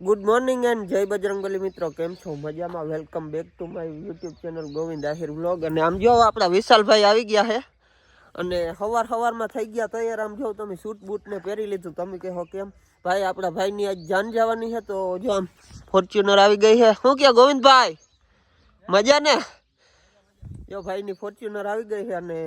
Good morning and જય બજરંગબલી મિત્રો, કેમ છો? મજામાં? Welcome back to my YouTube channel Govind Ahir vlog. અને આમ જો આપણા વિશાલભાઈ આવી ગયા છે અને સવારમાં થઈ ગયા તૈયાર. આમ જો તમે સૂટ બૂટ ને પહેરી લીધું. તમે કહો કેમ ભાઈ? આપણા ભાઈની આજ જાન જવાની છે, તો જો આમ ફોર્ચ્યુનર આવી ગઈ છે. શું કે ગોવિંદભાઈ, મજા ને? જો ભાઈની ફોર્ચ્યુનર આવી ગઈ છે અને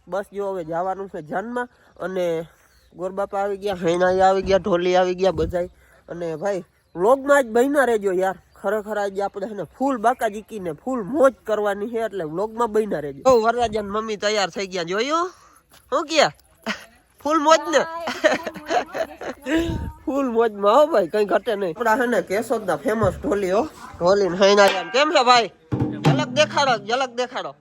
બસ જો હવે જવાનું છે જાનમાં. અને ગોરબાપા આવી ગયા, હૈણા આવી ગયા, ઢોલી આવી ગયા બધાય. અને ભાઈ વ્લોગમાં જ બન્યા રહેજો યાર. ખરેખર આજે આપણે છે ને ફૂલ બાકા જીકીને ફૂલ મોજ કરવાની છે, એટલે વ્લોગમાં બન્યા રહેજો. ઓ વરરાજાની મમ્મી તૈયાર થઈ ગયા, જોયું? શું કે ફૂલ મોજ ને? ફૂલ મોજમાં હો ભાઈ, કઈ ઘટે નહીં. આપડા છે ને કેશોદના ફેમસ ઢોલી હો, ઢોલી ને હૈણા. કેમ છે ભાઈ? ઝલક દેખાડો, ઝલક દેખાડો.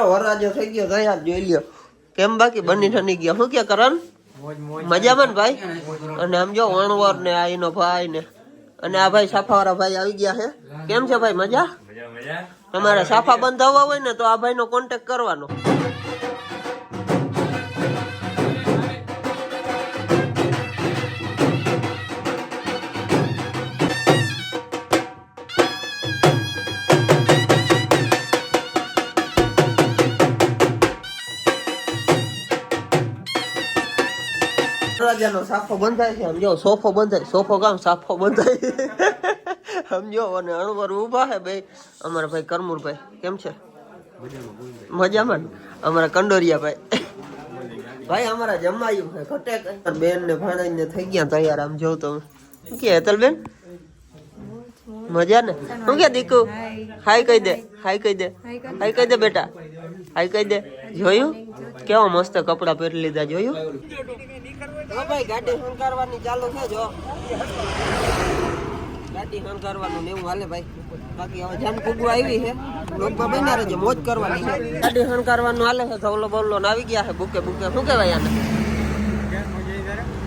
વરરાજો થઈ ગયો તૈયાર, જોઈ લ્યો. કેમ બાકી બની ઠની ગયા? શું કે કરણ? મજામાં ને ભાઈ? અને આમ જો અણવર ને આ એનો ભાઈ ને, અને આ ભાઈ સાફા વાળા ભાઈ આવી ગયા છે. કેમ છે ભાઈ? મજા? તમારે સાફા બંધાવવા હોય ને તો આ ભાઈ નો કોન્ટેક્ટ કરવાનો. રાજાનો સાફો બંધાય છે. સમજો સોફો બંધાય, સોફો કામ સાફો બંધાય. સમજો. અને અણવર ઉભા છે બે અમારા ભાઈ કરમુરભાઈ. કેમ છે? મજામાં? અમારા કંડોરિયા ભાઈ. ભાઈ અમારા જમાયું છે ઘટે. બેન ને ભાણાઈ ને થઈ ગયા તૈયાર. આમ જોઉં તો શું કે હેતલ બેન? મજા ને? શું કે દીકુ? હાય કહી દે, હાય કહી દે, હાય કહી દે બેટા, હાય કહી દે. જોયું કેવા મસ્ત કપડા પહેરી લીધા? જોયું? ભાઈ ગાડી હંકારવાની ચાલુ છે. જો ગાડી હંકારવાનું ને એવું હાલે ભાઈ. બાકી હવે જાન કુગવા આવી છે, લોકમાં બન્યા રહેજો, મોજ કરવાની છે. ગાડી હંકારવાનું હાલે છે. ધવલો બવલો આવી ગયા છે. બુકે બુકે શું કહેવાય આને?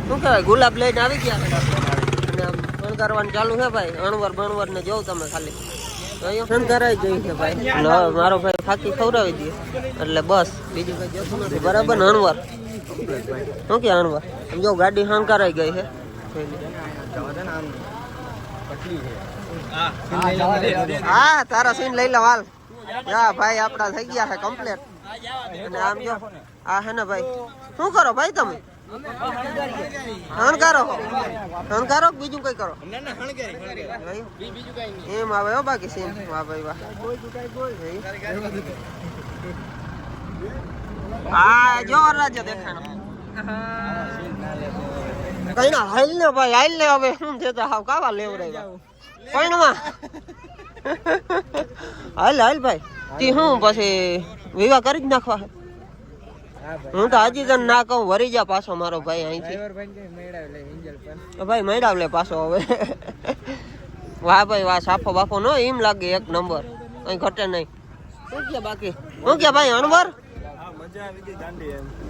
શું કહેવાય? ગુલાબ લઈને આવી ગયા છે. અને આમ હંકારવાનું ચાલુ છે ભાઈ. અણવર બણવર ને જોઉં તમે ખાલી હંકારાઈ જઈ છે ભાઈ. મારો ભાઈ ફાકી ખવડાવી દે એટલે બસ, બીજું કઈ જતું નથી. બરાબર ને અણવર? શું કે અણવર? સમજો ગાડી હંકારાઈ ગઈ છે. હા તારા સીન લઈ લે વાલ. જા ભાઈ આપડા થઈ ગયા છે કમ્પ્લીટ. અને આમ જો આ હે ને ભાઈ, શું કરો ભાઈ તમે? હણકારો હણકારો બીજું કઈ કરો એમ આવે હો. બાકી સીન વાહ ભાઈ વાહ. હા જો રાજા દેખાણો. કઈ ના હાલ ને ભાઈ, હાલ ને. હવે શું છે તો હાવ કાવા લેવડાવ્યા પૈણમાં. હાલ હાલ ભાઈ. તી શું પછી વિવાહ કરી જ નાખવા? હું તો હજી તને ના કહું, વરી જા પાછો મારો ભાઈ અહીંથી. ભાઈ મેળાવ લે પાછો હવે. વાહ ભાઈ વાહ. સાફો બાફો નો એમ લાગે એક નંબર, કઈ ઘટે નહીં. શું કે બાકી? શું કે ભાઈ અણવર?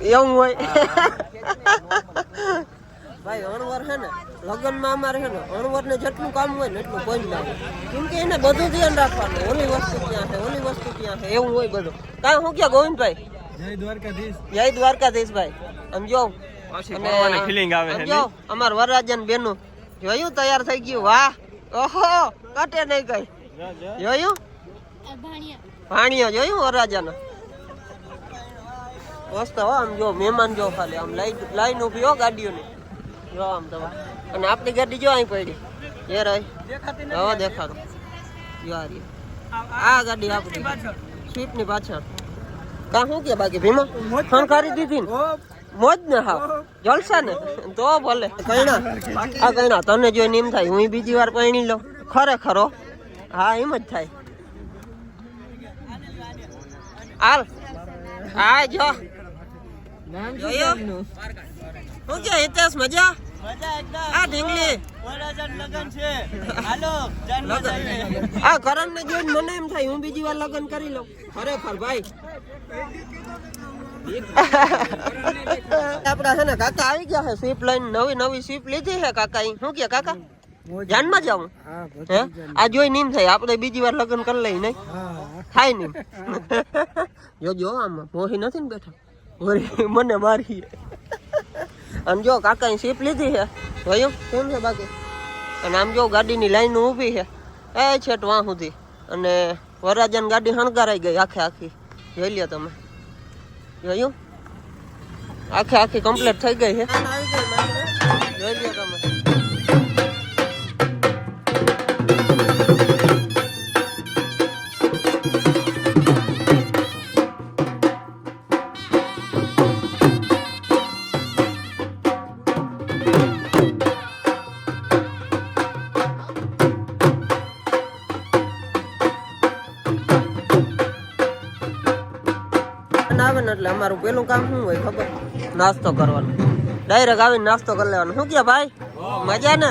એવું હોય ભાઈ. અણવર છે ને લગ્નમાં અમારે છે ને અણવર ને જેટલું કામ હોય ને એટલું કોઈ જ લાગે. કેમ કે એને બધું ધ્યાન રાખવાનું. ઓલી વસ્તુ ક્યાં છે, ઓલી વસ્તુ ક્યાં છે, એવું હોય બધું. કાંઈ શું કે ગોવિંદભાઈ? જય દ્વારકાધીશ. જય દ્વારકાધીશ ભાઈ. સમજો સમજો અમાર વરરાજા બેનું જોયું તૈયાર થઈ ગયું. વાહ ઓહો, કટે નહીં કઈ. જોયું ભાણિયા? જોયું વરરાજાનો? મસ્ત હો. આમ જો મહેમાન જો ખાલી આમ લાઈન ઉભી હો ગાડીઓની. જો આમ તો અને આપણી ગાડી જો અહીં પડી. એ રહી હવે દેખાડો યાર આ ગાડી આપણી સ્વીપ ની પાછળ કા શું કે બાકી ભીમા ખણકારી દીધી ને મોજ ને હાવ જલસા ને તો ભલે કઈના આ કઈના તને જોઈને એમ થાય હું બીજી વાર પૈણી લઉં ખરેખર હા એમ જ થાય હાલ હા જો જોયું શું કે હિતેશ મજા આ ઢીંગલી આ કરણ ને જોઈને મને એમ થાય હું બીજી વાર લગ્ન કરી લઉં ખરેખર ભાઈ આપડા છે ને કાકા આવી ગયા છે સ્વીપ લઈને નવી સ્વીપ લીધી છે કાકા શું કે કાકા જાનમાં જાઉં હે આ જોઈ નીમ થાય આપણે બીજી વાર લગ્ન કરી લઈ નહીં થાય નહીં જો આમાં મોહી નથી ને બેઠા મને મારી અને જો કાકાની સીપ લીધી છે જોયું કેમ છે બાકી અને આમ જો ગાડીની લાઈન ઊભી છે એ છેટ વાં સુધી અને વરરાજાની ગાડી હણગારાઈ ગઈ આખી જોઈ લ્યો તમે જોયું આખી કમ્પ્લીટ થઈ ગઈ છે જોઈ લ્યો તમે આવે ને એટલે અમારું પેલું કામ શું હોય ખબર નાસ્તો કરવાનો ડાયરેક્ટ આવીને નાસ્તો કરી લેવાનો શું કે ભાઈ મજા ને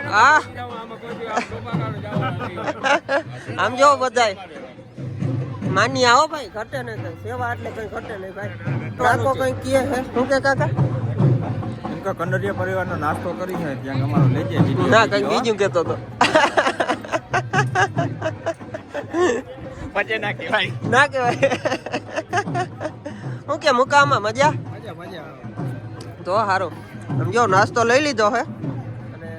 હા આમ જો બધાય માની આવો ભાઈ ઘટે નહીં કઈ સેવા એટલે કઈ ઘટે નહીં ભાઈ કાકો કઈ કહે છે શું કે કાકા કંડરિયા પરિવારનો નાસ્તો કરી છે ત્યાં અમારો લઈ જાય ના કઈ બીજું કેતો તો પછી ના કહેવાય હું કે મુકામાં મજા તો સારું સમજો નાસ્તો લઈ લીધો હે અને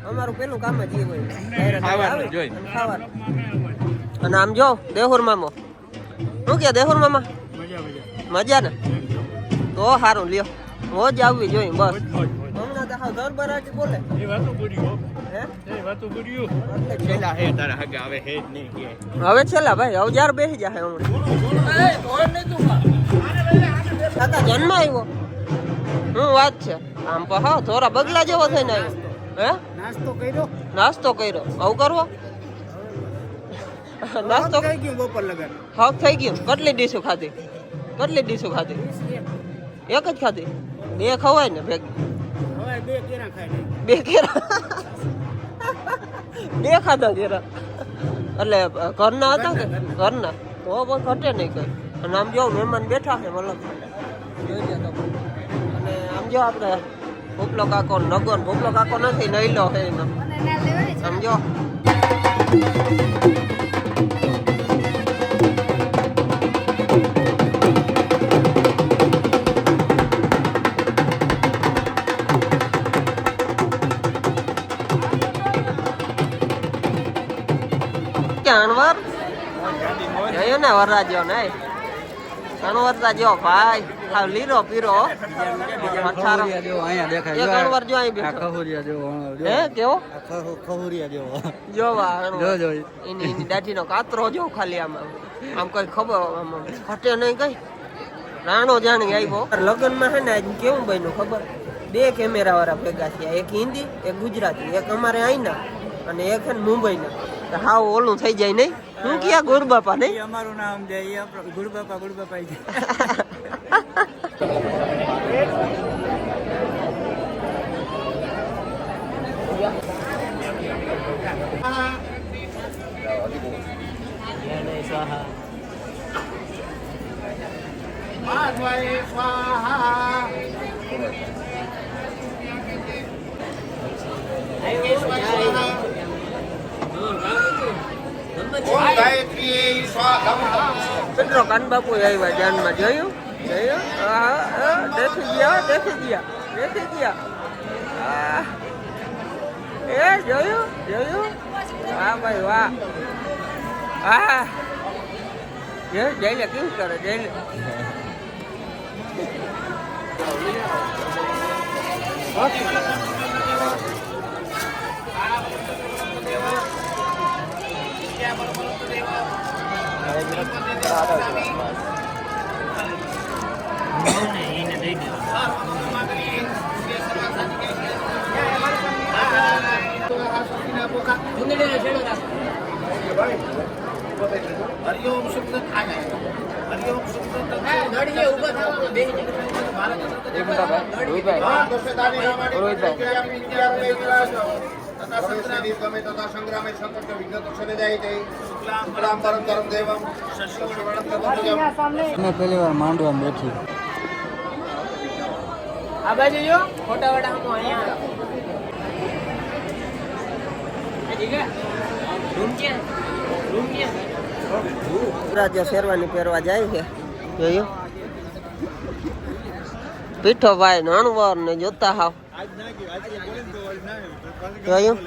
અમારું પેલું કામ જ એ હોય ખાવાનું અને આમ જો દેહુર મામો શું કે દેહુર મામા મજા ને તો સારું લ્યો મોજ આવવી જોઈએ બસ હમણાં તો હા ઘર બરાટી બોલે હવે છેલ્લા ભાઈ હવે જયારે બેસી જાય હમણાં જન્મ આવ્યો શું વાત છે આમ તો હા થોડા બગલા જેવો થઈને આવ્યો હે નાસ્તો કર્યો આવું કરવો નાસ્તો થઈ ગયો બપોર લગન હક થઈ ગયું કેટલી ડીશું ખાધી એક જ ખાધી બે ખવાય ને ભેગી બે ખાધા કેરા એટલે ઘરના હતા કે ઘરના તો પણ ઘટે નહીં કઈ અને આમ જો મહેમાન બેઠા છે મતલબ જોઈ લે તમે અને આમ જો આપણે ભૂપલો કાકો નગન ભૂપલો કાકો નથી નઈલો છે એનો સમજો અણવર જોયો ને વરરાજો ને અણવરતા જો ભાઈ આ લીરો પીરો અણવર જો અહીં બેઠો હે કેવો જોવા એની દાઢીનો કાતરો જો ખાલી આમ કઈ ખબર ઘટે નહીં કઈ રાણો જાણી આવ્યો લગ્નમાં છે ને આજ કેવું બન્યું ખબર બે કેમેરા વાળા ભેગા થયા એક હિન્દી એક ગુજરાતી એક અમારે અહીંના અને એક છે મુંબઈના હાવ ઓલું થઈ જાય નહીં હું ક્યાં ગુરબાપા નહીં અમારું નામ છે ગુરબાપા મિત્રો કાન બાપુ આવ્યા ધ્યાનમાં જોયું દેખી ગયા એ જોયું હા ભાઈ વાહ હા જઈ લે કેવું કરે જઈ લે પહેલી વાર માંડવામાં બેઠી આ બાજુ જો ફોટા વડા હું અહીંયા રાજ્ય શેરવાની પહેરવા જાય છે જોયું પીઠો ભાઈ નાણવર ને જોતા હાવ જોયું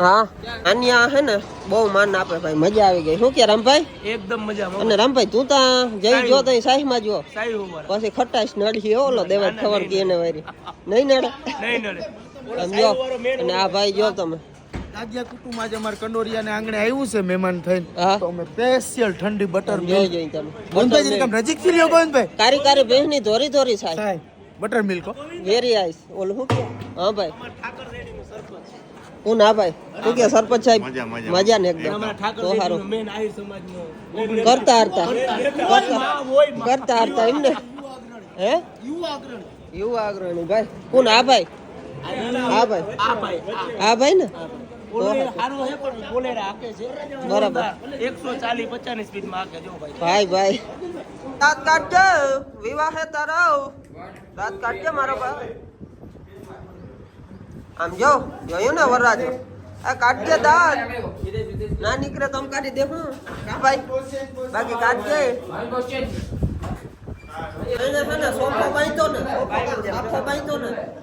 હા અન્ય હે ને બહુ માન આપે ભાઈ મજા આવી ગઈ શું કે રામભાઈ એકદમ મજા અને રામભાઈ તું તા જઈ જો તો સાહી માં જો સાઈ ઉમર પછી ખટાશ નડી ઓલો દેવા ખબર કે એને વારી નહીં નડે નહીં નડે સમજો અને આ ભાઈ જો તમે દાદિયા કુટુંબ આજે અમાર કંડોરિયાને આંગણે આવ્યું છે મહેમાન થઈને હા તો અમે સ્પેશિયલ ઠંડી બટર જોઈ મિલ્ક જોઈ તમે ગોવિંદભાઈ કામ નજીક થી લ્યો ગોવિંદભાઈ કારી કારી બેહની ધોરી ધોરી સાહેબ સાહેબ બટર મિલ્ક વેરી આઈસ ઓલું શું કે હા ભાઈ હું ના ભાઈ શું કે સરપંચ સાહેબ મજા ને એકદમ તો સારું મેન આહિર સમાજનો કરતા હરતા એમ ને હે યુવા અગ્રણી ભાઈ કોણ આ ભાઈ હા ભાઈ હા ભાઈ ને બોલેરો સારું છે પણ બોલેરો હાકે છે બરાબર 140-50 સ્પીડમાં હાકે જો ભાઈ ભાઈ દાંત કાઢજે વિવાહ હે તારો દાંત કાઢજે મારો ભાઈ આમ જો જોયું ને વરરાજો આ કાઢજે દાંત ના નીકળે તો કાઢી દે હું કા ભાઈ બાકી કાઢજે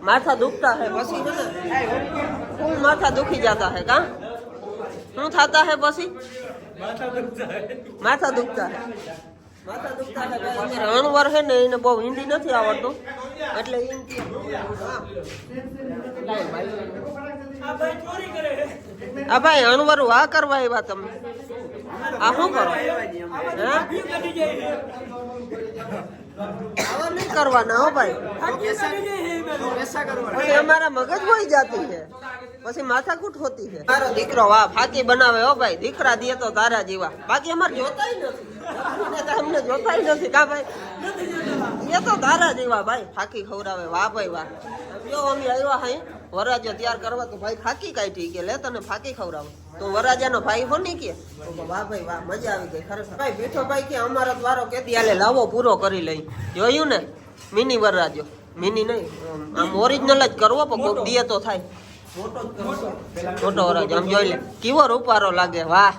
माथा दुखता है पसी है ना फूल माथा दुखी जाता है का શું થતા है पसी माथा दुखता है રણવર હે ને એને બહુ હિન્દી નથી આવડતું એટલે આ ભાઈ અણવર વા કરવા એવા તમે આ શું કરો આવા નહીં કરવાના હો ભાઈ પછી અમારા મગજ હોઈ જાતી છે પછી માથાકૂટ હોતી છે મારો દીકરો વાહ ફાકી બનાવે હો ભાઈ દીકરા દે તો તારા જેવા બાકી અમારે જોતાય નથી અમને જોતાય નથી કા ભાઈ એ તો તારા જેવા ભાઈ ફાકી ખવડાવે વાહ ભાઈ વાહ જો અમે આવ્યા હાઈ વરાજો તૈયાર કરવા તો ભાઈ ફાકી કાઢી કે લે તને ફાકી ખવડાવો તો વરાજાનો ભાઈ હો નહીં કે વાહ ભાઈ વાહ મજા આવી ગઈ ખરેખર ભાઈ બેઠો ભાઈ કે અમારો દ્વારો કેદી હાલે લાવો પૂરો કરી લઈ જોયું ને મિની વરાજો મિની નહીં આમ ઓરિજિનલ જ કરવો પણ કોક દીએ તો થાય મોટો વરાજો આમ જોઈ લે કેવો રૂપારો લાગે વાહ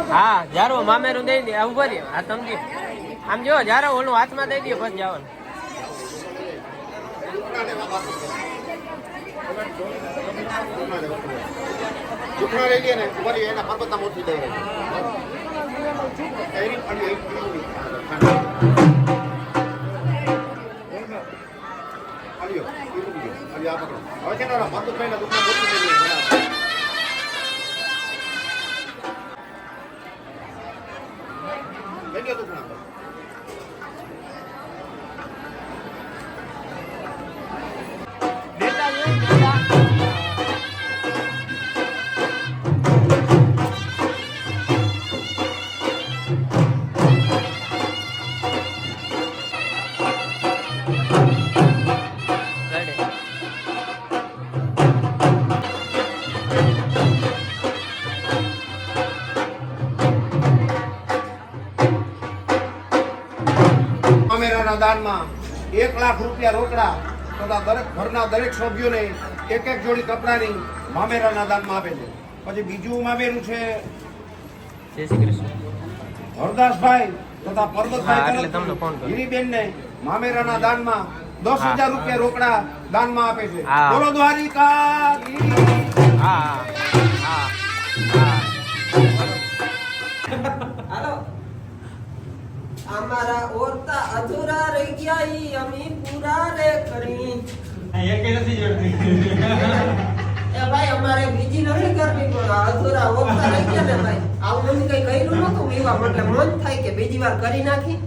હા જારો મામેરું દઈ દે ઉભો રે આ સમજી આમ જો જારો ઓલું હાથમાં દઈ દે પછી જવાનું ચૂકણા લઈ લે ને ઉભરી એના પર્વતના મોટી દઈ હવે છે ને મધુભાઈ ના દુકાન મોટી દઈ દાનમાં 1 લાખ રૂપિયા રોકડા તથા દરેક ઘરના દરેક સભ્યોને એક જોડી કપડાની મામેરાના દાનમાં આપે છે. પછી બીજું મામેરું છે જય શ્રી કૃષ્ણ હરદાસભાઈ તથા પરબતભાઈ ગિરીબેનને મામેરાના દાનમાં 10,000 રૂપિયા રોકડા દાનમાં આપે છે. બોલો દ્વારિકા. હાલો અમારા ઓરતા અધૂરા રહી ગયા ઈ અમે પૂરા રે કરી એક નથી જોડતી એ ભાઈ અમારે બીજી નથી કરવી પણ અધૂરા ઓરતા રહી ગયા ને ભાઈ આવું નથી કઈ કર્યું નતું એવા એટલે મન થાય કે બીજી વાર કરી નાખી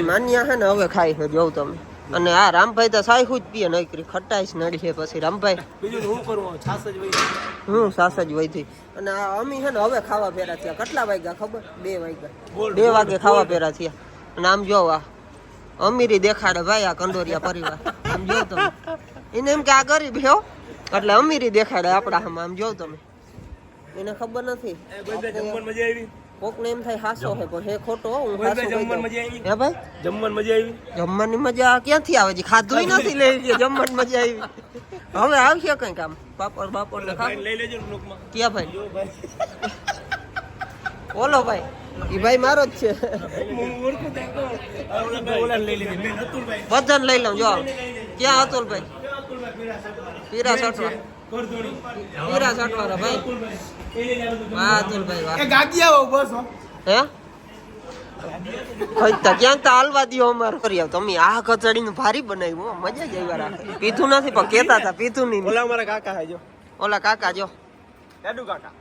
માન્યા છે ને હવે ખાઈ છે જોઉં તમે. અને આ રામભાઈ તો સાયખું જ પીએ નકરી ખટાઈશ નડી છે પછી રામભાઈ બીજું શું કરવું છાસ જ વહી હું સાસ જ વધી. અને આ અમી છે ને હવે ખાવા પેરા થયા. કેટલા વાગ્યા ખબર? 2 વાગ્યા. 2 વાગે ખાવા પેરા થયા. અને આમ જો આ અમીરી દેખાડે ભાઈ આ કંડોરિયા પરિવાર. આમ જો તમે એને એમ કે આ ગરીબ હો એટલે અમીરી દેખાડે આપણા આમ જો તમે. એને ખબર નથી કોકને એમ થાય હાસો છે પણ હે ખોટો. હું હાસો હે ભાઈ જમવાની મજા આવી. જમવાની મજા ક્યાંથી આવે છે? ખાધું નથી લઈ ગયા જમવાની મજા આવી. હવે આવશે કઈ કામ પાપડ બાપડ ને ખાવ લઈ લેજો લોકમાં. ક્યાં ભાઈ? ઓલો ભાઈ ઈ ભાઈ મારો જ છે. વજન લઈ લઉં જો. ક્યાં અતુલભાઈ? પીરા સટવા પીરા સટવાળા ભાઈ. વાહ અતુલભાઈ વાહ. ગાગિયા બસ હે ખોઈતા ક્યાંક તો હાલવા દ્યો અમારે કરી આવ. તમે આ કચડીનું ભારી બનાવ્યું હો, મજા જ આવ્યા રાખે. પીધું નથી પણ કેતા હતા પીધું નહીં. ઓલા મારા કાકા હે જો. ઓલા કાકા જો દાદુ કાકા.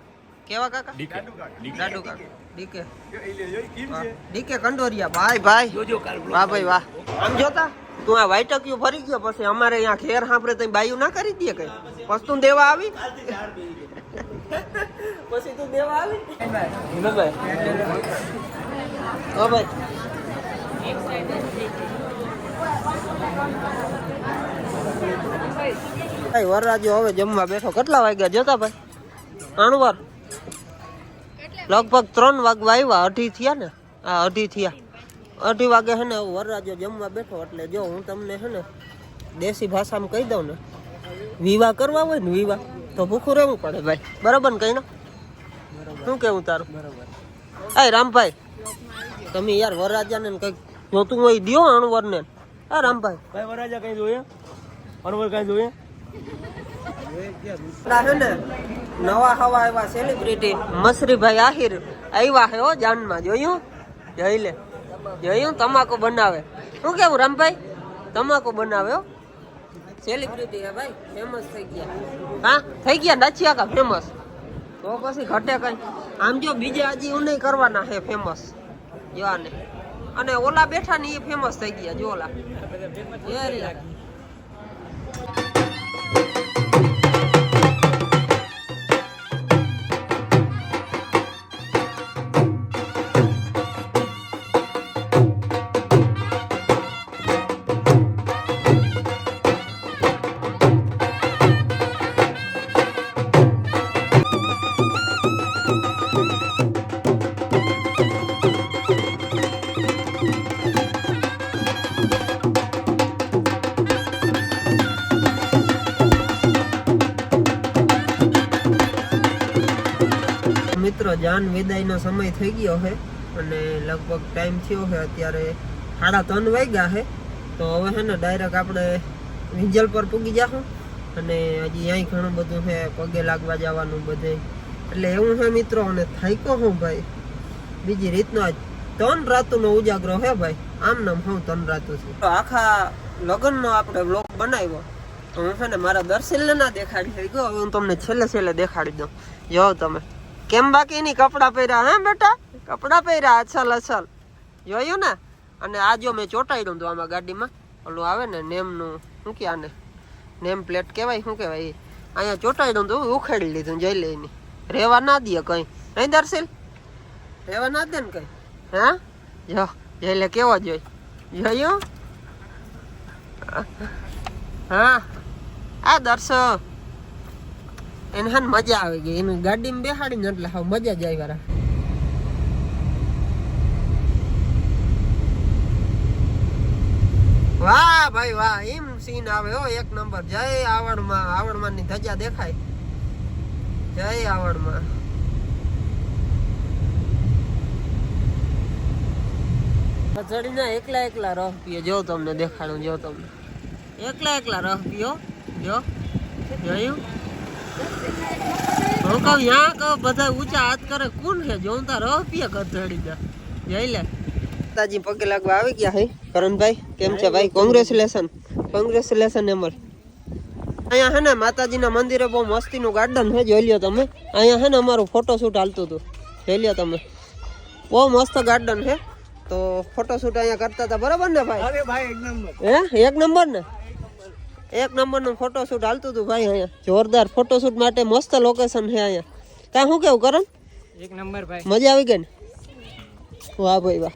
કેવા કાકા? દાદુ કાકા. દાદુ કાકા ડીકે એ લે જો કેમ છે. ડીકે કંડોરિયા ભાઈ ભાઈ. જોજો કાલ વાહ ભાઈ વાહ. આમ જોતા તું આ વાઈટક્યુ ફરી ગયો પછી અમારે અહીંયા ખેર સાંભળે તો બાયું ના કરી દે કઈ પછી તું દેવા આવી પછી તું દેવા આવી ભાઈ. ઓ ભાઈ ભાઈ વરરાજો હવે જમવા બેઠો. કેટલા વાગ્યા જોતા ભાઈ? અણવર લગભગ 3 વાગવા આવ્યા. 2:30 થયા ને? હા 2:30 થયા. 2:30 વાગે છે ને વરરાજો જમવા બેઠો. એટલે જો હું તમને છે ને દેશી ભાષામાં કહી દઉં ને, વિવાહ કરવા હોય ને વિવાહ તો ભૂખું રહેવું પડે ભાઈ. બરાબર ને કઈ ના? શું કેવું તારું? બરાબર. આ રામભાઈ તમે યાર વરરાજાને કઈક જોતું હોય દ્યો અણવર ને. હા રામભાઈ ભાઈ વરાજા કઈ જોઈએ? અનવર કઈ જોઈએ? છે ને નવા હવા એવા સેલિબ્રિટી મસરીભાઈ આહિર આવ્યા છે હો જાનમાં. જોયું? જોઈ લે. જોયું? તમાકુ બનાવે. શું કેવું રામભાઈ? તમાકુ બનાવે હો. સેલિબ્રિટી હે ભાઈ, ફેમસ થઈ ગયા. હા થઈ ગયા નાચ્યા કા ફેમસ તો પછી ઘટે કઈ. આમ જો બીજે હજી ઉનય કરવાના છે ફેમસ જો આને. અને ઓલા બેઠા ને એ ફેમસ થઈ ગયા જો ઓલા. મિત્રો જાન વિદાયનો સમય થઈ ગયો છે અને લગભગ ટાઈમ થયો છે અત્યારે 3:30 વાગ્યા છે. તો હવે છે ને ડાયરેક્ટ આપણે વિંજલ પર પૂગી જાશું. અને હજી અહીં ઘણું બધું છે પગે લાગવા જવાનું બધે. એટલે એવું છે મિત્રો. અને થાક્યો હું ભાઈ બીજી રીતનો. આજ 3 રાતનો ઉજાગરો છે ભાઈ. આમ નામ હું 3 રાતો છું. તો આખા લગ્નનો આપણે વ્લોગ બનાવ્યો તો હું છે ને મારા દર્શનને ના દેખાડી થઈ ગયો. હું તમને છેલ્લે દેખાડી દઉં. જો તમે કેમ બાકી ની કપડા પહેર્યા હે બેટા? કપડા પહેર્યા અસલ જોયું ને. અને આ જો મેં ચોટાડી દઉં તો આમાં ગાડીમાં ઓલું આવે ને નેમનું શું કે આને નેમ પ્લેટ કહેવાય શું કહેવાય અહીંયા ચોટાડી દઉં તો ઉખેડી લીધું જઈ લઈને. રેવા ના દે કઈ નહીં દર્શિલ? રેવા ના દે ને કઈ? હા જો જઈ લે કેવો જોઈ જોયું? હા આ દર્શો એને હા મજા આવી ગઈ. એની ગાડીમાં બેહાડીને એટલે હા મજા જ આવી. વાહ ભાઈ વાહ. એમ સીન આવે હો એક નંબર. જય આવડમાં ની ધજા દેખાય. જય આવડમાં. ચડીને એકલા રહ પીએ. જો તમને દેખાડું. જો તમને એકલા રહ પીઓ. જો જોયું? હું કહું યા કહો બધા ઊંચા હાથ કરે કોણ છે? જો હું તાર પીએ ગધડી દા. જઈ લે. માતાજી પગે લાગવા આવી ગયા હે. કરણભાઈ કેમ છે ભાઈ? કોંગ્રેચ્યુલેશન એમલ. અહીંયા હે ને માતાજીના મંદિરે બહુ મસ્તીનું ગાર્ડન છે. જોઈ લ્યો તમે. અહીંયા હે ને અમારું ફોટોશૂટ હાલતું હતું. જોઈ લ્યો તમે, બહુ મસ્ત ગાર્ડન છે. તો ફોટોશૂટ અહીંયા કરતા હતા બરાબર ને ભાઈ? અરે ભાઈ એક નંબર. હે એક નંબર ને? એક નંબરનું ફોટોશૂટ હાલતું હતું ભાઈ અહીંયા. જોરદાર ફોટોશૂટ માટે મસ્ત લોકેશન છે અહીંયા. કાં શું કેવું કરણ? એક નંબર ભાઈ. મજા આવી ગઈ ને? વાહ ભાઈ વાહ.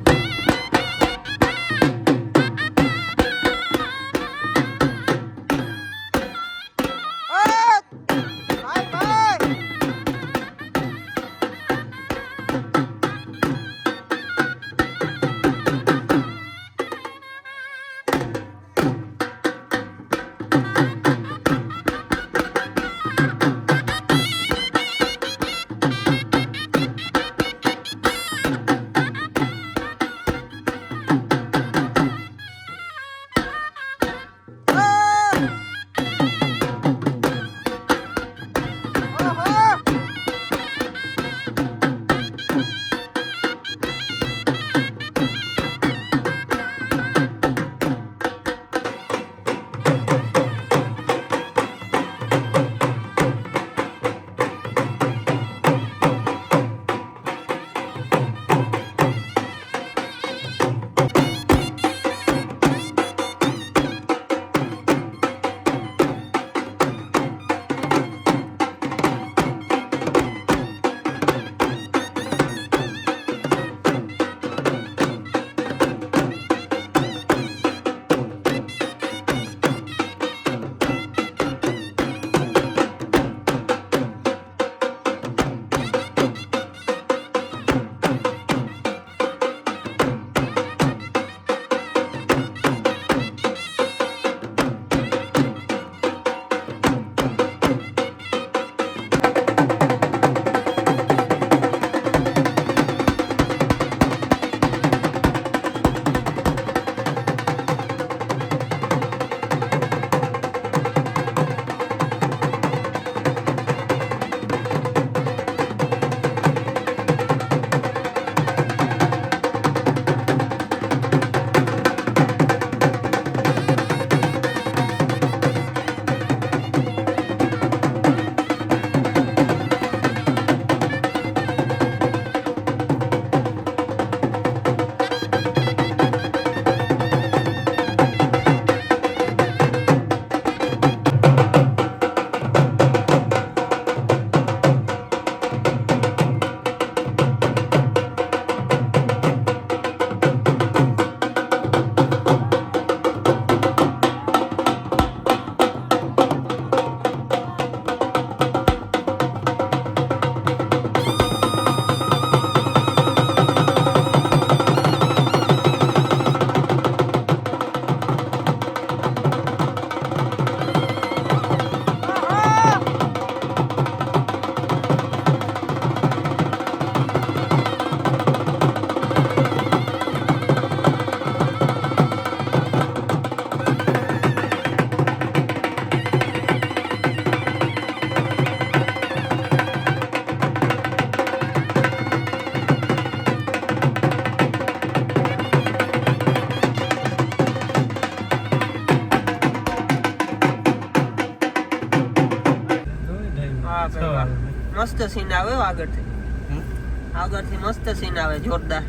મસ્ત સીન આવે આગળથી મસ્ત સીન આવે જોરદાર.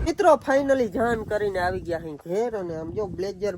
મિત્રો ફાઇનલી જાન કરીને આવી ગયા અહીં ઘેર અને આમ જો બ્લેઝર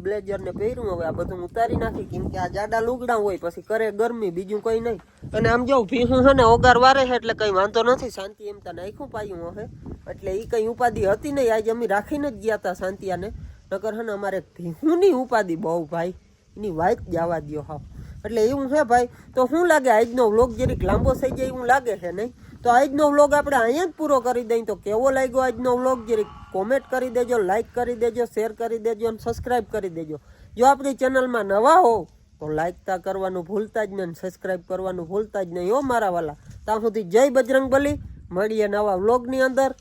ને પહેર્યું. હવે આ બધું ઉતારી નાખી કેમ કે આ જાડા લુગડા હોય પછી કરે ગરમી બીજું કઈ નહીં. અને આમ જો ભીહું છે ને ઓગાર વારે છે એટલે કઈ વાંધો નથી. શાંતિ એમ તા નાખ્યું પાયું હે એટલે ઈ કઈ ઉપાધિ હતી નહીં. આજે અમે રાખીને જ ગયા હતા શાંતિયાને. નકર હે ને અમારે ભીહુંની ઉપાધિ બહુ ભાઈ, એની વાઈફ જવા દો હાવ. એટલે એવું છે ભાઈ. તો શું લાગે આજનો વ્લોગ જરીક લાંબો થઈ જાય એવું લાગે છે નહીં? તો આજનો વ્લોગ આપણે અહીંયા જ પૂરો કરી દઈએ. તો કેવો લાગ્યો આજનો વ્લોગ જરીક કોમેન્ટ કરી દેજો, લાઈક કરી દેજો, શેર કરી દેજો અને સબસ્ક્રાઈબ કરી દેજો. જો આપણી ચેનલમાં નવા હો તો લાઈક તા કરવાનું ભૂલતા જ નહીં, સબસ્ક્રાઈબ કરવાનું ભૂલતા જ નહીં હો મારા વાલા. ત્યાં સુધી જય બજરંગબલી. મળીએ નવા વ્લોગની અંદર.